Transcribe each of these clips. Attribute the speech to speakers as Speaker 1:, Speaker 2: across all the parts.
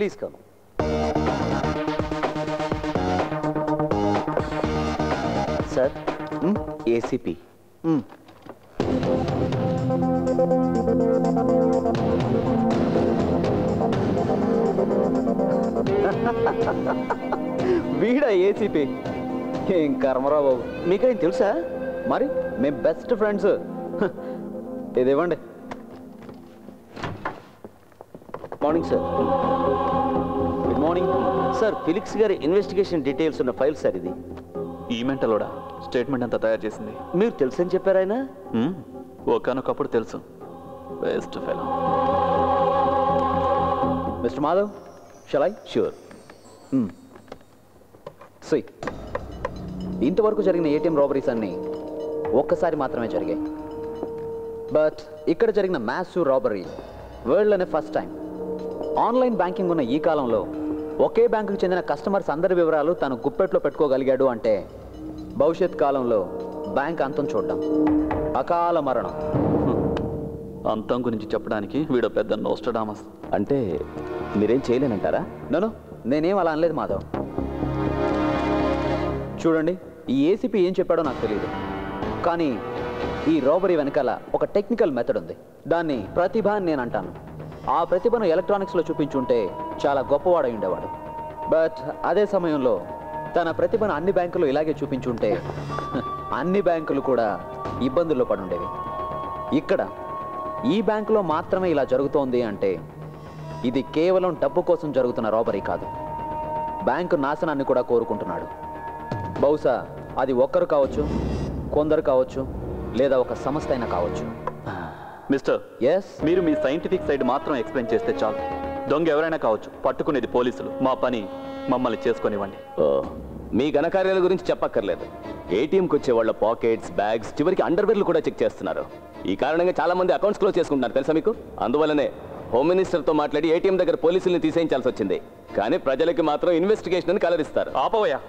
Speaker 1: Please come. Sir, ACP. వీడా ACP? ఏం కర్మరా బాబు, మీకేం తెలుసా? మరి మేము బెస్ట్ ఫ్రెండ్స్. ఇదివ్వండి. Morning sir. Good morning sir. Felix గారి ఇన్వెస్టిగేషన్ డీటెయిల్స్ ఉన్న ఫైల్ సార్ ఇది.
Speaker 2: ఈ మెంటలోడా స్టేట్మెంట్ అంతా తయారు చేసింది?
Speaker 1: మీరు తెలుసని చెప్పారు ఆయన.
Speaker 2: ఒకనొకప్పుడు తెలుసు. Best fellow.
Speaker 1: Mister Madhav, shall I? Sure. See, ఇంతవరకు జరిగిన ఏటీఎం రాబరీస్ అన్నీ ఒక్కసారి మాత్రమే జరిగాయి. బట్ ఇక్కడ జరిగిన మ్యాసివ్ రాబరీ వరల్డ్లోనే ఫస్ట్ టైం. ఆన్లైన్ బ్యాంకింగ్ ఉన్న ఈ కాలంలో ఒకే బ్యాంకుకు చెందిన కస్టమర్స్ అందరి వివరాలు తను గుప్పెట్లో పెట్టుకోగలిగాడు అంటే భవిష్యత్ కాలంలో బ్యాంక్ అంతం చూడడం, అకాల మరణం.
Speaker 2: అంతం గురించి చెప్పడానికి వీడు పెద్ద నోస్టడామస్.
Speaker 1: అంటే మీరేం చేయలేనంటారా? నో, నేనేం అలా అనలేదు మాధవ్. చూడండి, ఈ ఏసీపీ ఏం చెప్పాడో నాకు తెలియదు, కానీ ఈ రాబరీ వెనకాల ఒక టెక్నికల్ మెథడ్ ఉంది. దాన్ని ప్రతిభ అని నేను అంటాను. ఆ ప్రతిభను ఎలక్ట్రానిక్స్లో చూపించుంటే చాలా గొప్పవాడై ఉండేవాడు. బట్ అదే సమయంలో తన ప్రతిభను అన్ని బ్యాంకులు ఇలాగే చూపించుంటే అన్ని బ్యాంకులు కూడా ఇబ్బందుల్లో పడి ఉండేవి. ఇక్కడ ఈ బ్యాంకులో మాత్రమే ఇలా జరుగుతోంది అంటే ఇది కేవలం డబ్బు కోసం జరుగుతున్న రాబరీ కాదు, బ్యాంకు నాశనాన్ని కూడా కోరుకుంటున్నాడు. బహుశా అది ఒక్కరు కావచ్చు, కొందరు కావచ్చు, లేదా ఒక సంస్థ అయినా కావచ్చు.
Speaker 2: మిస్టర్, ఎస్, మీరు మీ సైంటిఫిక్ సైడ్ మాత్రం ఎక్స్ప్లెయిన్ చేస్తే చాలు. దొంగ ఎవరైనా కావచ్చు, పట్టుకునేది పోలీసులు. మా పని మమ్మల్ని చేసుకొనివ్వండి.
Speaker 3: మీ ఘనకార్యాల గురించి చెప్పక్కర్లేదు. ఏటీఎంకి వచ్చే వాళ్ళ పాకెట్స్, బ్యాగ్స్, చివరికి అండర్వేర్లు కూడా చెక్ చేస్తున్నారు. ఈ కారణంగా చాలా మంది అకౌంట్స్ క్లోజ్ చేసుకుంటున్నారు, తెలుసా మీకు? అందువల్లనే హోమ్ మినిస్టర్తో మాట్లాడి ఏటీఎం దగ్గర పోలీసుల్ని తీసేయించాల్సి వచ్చింది. కానీ ప్రజలకి మాత్రం ఇన్వెస్టిగేషన్ అని కలరిస్తారు.
Speaker 2: ఆపవయ్యా,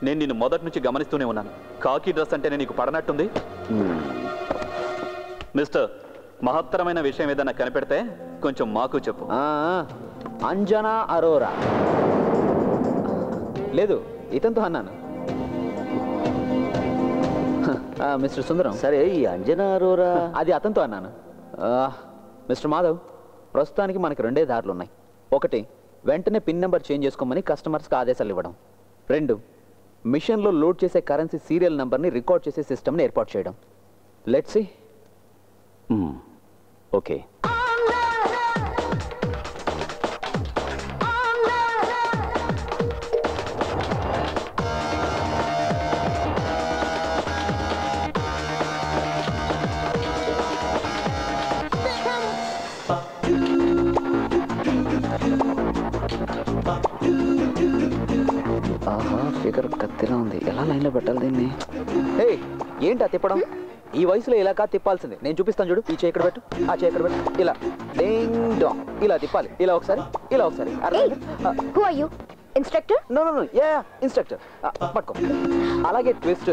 Speaker 2: నేను నిన్ను మొదటి నుంచి గమనిస్తూనే ఉన్నాను. కాకి డ్రెస్ అంటేనే నీకు పడనట్టుంది. మిస్టర్, మహత్తరమైన విషయం ఏదైనా కనిపెడితే కొంచెం మాకు చెప్పు.
Speaker 1: అంజనా అరోరా. లేదు, ఇతనితో అన్నాను. మిస్టర్ సుందరం.
Speaker 3: సరే, ఈ అంజనా అరోరా
Speaker 1: అది అతనితో అన్నాను. మిస్టర్ మాధవ్, ప్రస్తుతానికి మనకి రెండే దారులు ఉన్నాయి. ఒకటి, వెంటనే పిన్ నెంబర్ చేంజ్ చేసుకోమని కస్టమర్స్కి ఆదేశాలు ఇవ్వడం. రెండు, మిషన్లో లోడ్ చేసే కరెన్సీ సీరియల్ నెంబర్ని రికార్డ్ చేసే సిస్టమ్ని ఏర్పాటు చేయడం. Let's see.
Speaker 3: ఓకే.
Speaker 1: ఆహా, ఫిగర్ కత్తిలా ఉంది. ఎలా లైన్లో పెట్టాలి దీన్ని? హే, ఏంటా తిప్పడం? ఈ వయసులో ఇలా కాదు తిప్పాల్సింది. నేను చూపిస్తాను చూడు. ఈ చేయి ఇక్కడ పెట్టు, ఆ చేయి ఇక్కడ పెట్టు. ఇలా డింగ్ డాంగ్ ఇలా తిప్పాలి. ఇలా ఒకసారి, ఇలా ఒకసారి.
Speaker 4: Instructor?
Speaker 1: No no no, yeah instructor. పట్టుకో. అలాగే ట్విస్ట్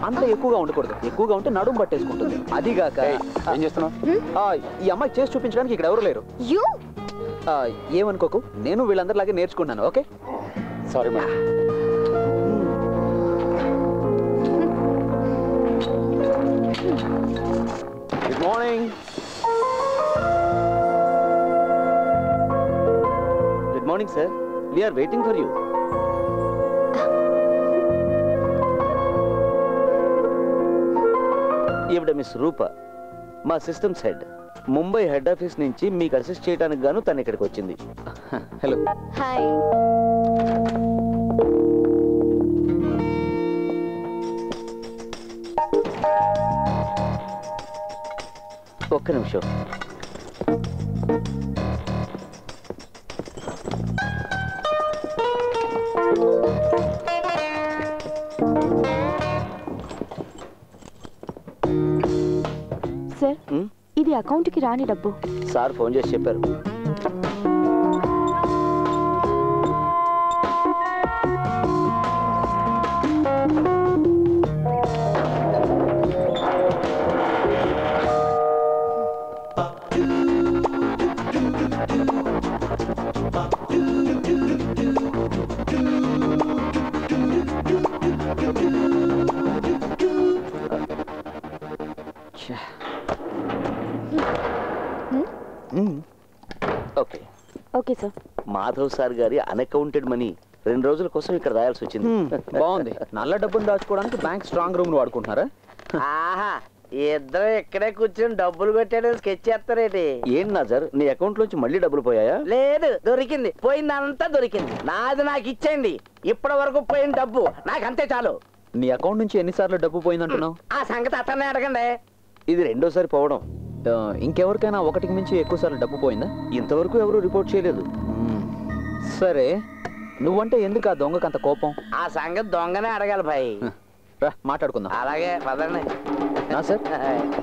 Speaker 1: అంత ఎక్కువగా ఉండకూడదు. ఎక్కువగా ఉంటే నడుము పట్టేసుకుంటుంది. అదిగాక
Speaker 3: ఏం చేస్తున్నావు?
Speaker 1: ఈ అమ్మాయి చేసి చూపించడానికి ఇక్కడ ఎవరు లేరు. ఏమనుకోకు, నేను వీళ్ళందరిలాగే నేర్చుకున్నాను. Okay,
Speaker 3: sorry madam.
Speaker 1: Good morning. Good morning sir. We are waiting for you. ఈవిడ మిస్ రూప, మా systems head. Mumbai head office నుంచి మీకు అసిస్ట్ చేయడానికి గాను తను ఇక్కడికి వచ్చింది. హలో.
Speaker 4: హాయ్.
Speaker 1: ఒక్క నిమిషం.
Speaker 4: సార్, ఇది అకౌంట్కి రాని డబ్బు.
Speaker 1: సార్ ఫోన్ చేసి చెప్పారు.
Speaker 4: Okay sir.
Speaker 5: మాధవ్ సార్ గారి అన్అకౌంటెడ్ మనీ 2 రోజుల కోసం ఇక్కడ రాయాల్సి వచ్చింది.
Speaker 1: బాగుంది. నల్ల డబ్బును దాచుకోవడానికి బ్యాంక్ స్ట్రాంగ్ రూమ్ వాడుకుంటున్నారా?
Speaker 6: ఆహా, ఇద్దరు ఇక్కడే కూర్చొని డబ్బులు కొట్టాడని స్కెచ్ చేస్తారేటి?
Speaker 5: ఏం నాజర్, నీ అకౌంట్ లోంచి మళ్ళీ డబ్బులు పోయాయా?
Speaker 6: లేదు, దొరికింది. పోయిందంతా దొరికింది. నాది నాకు ఇచ్చేయండి. ఇప్పటి వరకు పోయిన డబ్బు నాకు అంతే చాలు.
Speaker 1: నీ అకౌంట్ నుంచి ఎన్నిసార్లు డబ్బు పోయిందంటున్నావు?
Speaker 6: ఆ సంగతి అతన్నే అడగండి.
Speaker 5: ఇది రెండోసారి పోవడం.
Speaker 1: ఇంకెవరికైనా ఒకటికి మించి ఎక్కువ సార్లు డబ్బు పోయిందా?
Speaker 5: ఇంతవరకు ఎవరు రిపోర్ట్ చేయలేదు.
Speaker 1: సరే, నువ్వంటే ఎందుకు ఆ దొంగకు అంత కోపం?
Speaker 6: ఆ సంగతి దొంగనే అడగాలి భాయ్.
Speaker 1: రా మాట్లాడుకుందాం.
Speaker 6: అలాగే పదండి.
Speaker 1: నా సార్,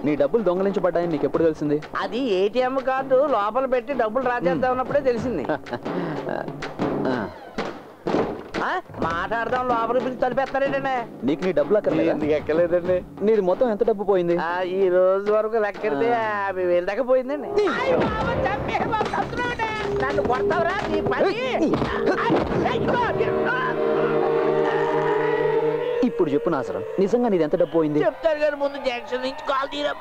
Speaker 1: నీ డబ్బులు దొంగలించబడ్డాయని నీకు ఎప్పుడు తెలిసింది?
Speaker 6: అది ఏటీఎం కార్డు లోపల పెట్టి డబ్బులు డ్రా చేద్దాం ఉన్నప్పుడే తెలిసింది. మాట్లాడదాం లోపల పిలిచి తలిపేస్తారేటండి.
Speaker 1: నీకు నీ డబ్బులు అక్కర్లేదా?
Speaker 6: ఎందుకు ఎక్కలేదండి.
Speaker 1: నీది మొత్తం ఎంత డబ్బు పోయింది?
Speaker 6: ఈ రోజు వరకు లెక్కెడితే 50,000 దాకా పోయిందండి. నన్ను కొడతావురా నీ పని.
Speaker 1: ఇప్పుడు చెప్పు నాసరం, నిజంగా నీది ఎంత డబ్బు పోయింది?
Speaker 6: చెప్తారు కానీ ముందు జంక్షన్ నుంచి కాల్ తీరా.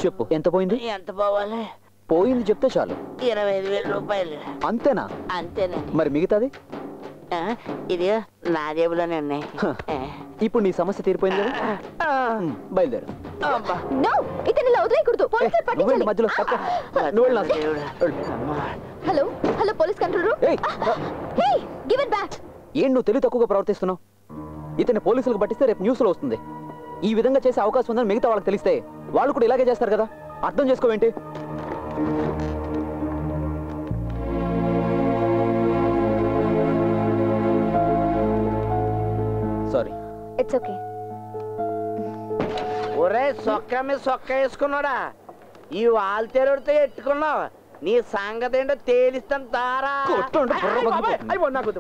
Speaker 1: చెప్పు, ఎంత పోయింది?
Speaker 6: ఎంత పోవాలి?
Speaker 1: పోయింది చెప్తే చాలు.
Speaker 6: 25,000 రూపాయలు.
Speaker 1: అంతేనా?
Speaker 6: అంతేనండి.
Speaker 1: మరి మిగతాది?
Speaker 6: ఇది నా జేబులోనే ఉన్నాయి.
Speaker 1: ఇప్పుడు నీ సమస్య తీరిపోయింది కదా? బయలుదేరు.
Speaker 4: నో, ఇతన్ని ఇలా వదిలేయకూడదు. పోలీసులు పట్టించాలి.
Speaker 1: మధ్యలో
Speaker 4: hello hello, police control room. Hey, give it back.
Speaker 1: ఏం నువ్వు తెలివి తక్కువగా ప్రవర్తిస్తున్నావు? ఇతన్ని పోలీసులకు పట్టిస్తే రేపు న్యూస్ లో వస్తుంది. ఈ విధంగా చేసే అవకాశం ఉందని మిగతా వాళ్ళకి తెలిస్తే వాళ్ళు కూడా ఇలాగే చేస్తారు కదా. అర్థం చేసుకోవేంటి? సారీ.
Speaker 4: It's okay.
Speaker 6: ఒరే సొక్క మీద సొక్క వేసుకున్నాడా? ఈ వాల్తేరుడితో ఎట్టుకున్నావు. నీ సంగతి ఏంటో తేలిస్తాను తారా.
Speaker 1: కొట్టు అంటే బుర్ర పగిలిపోతుంది.
Speaker 6: నాకు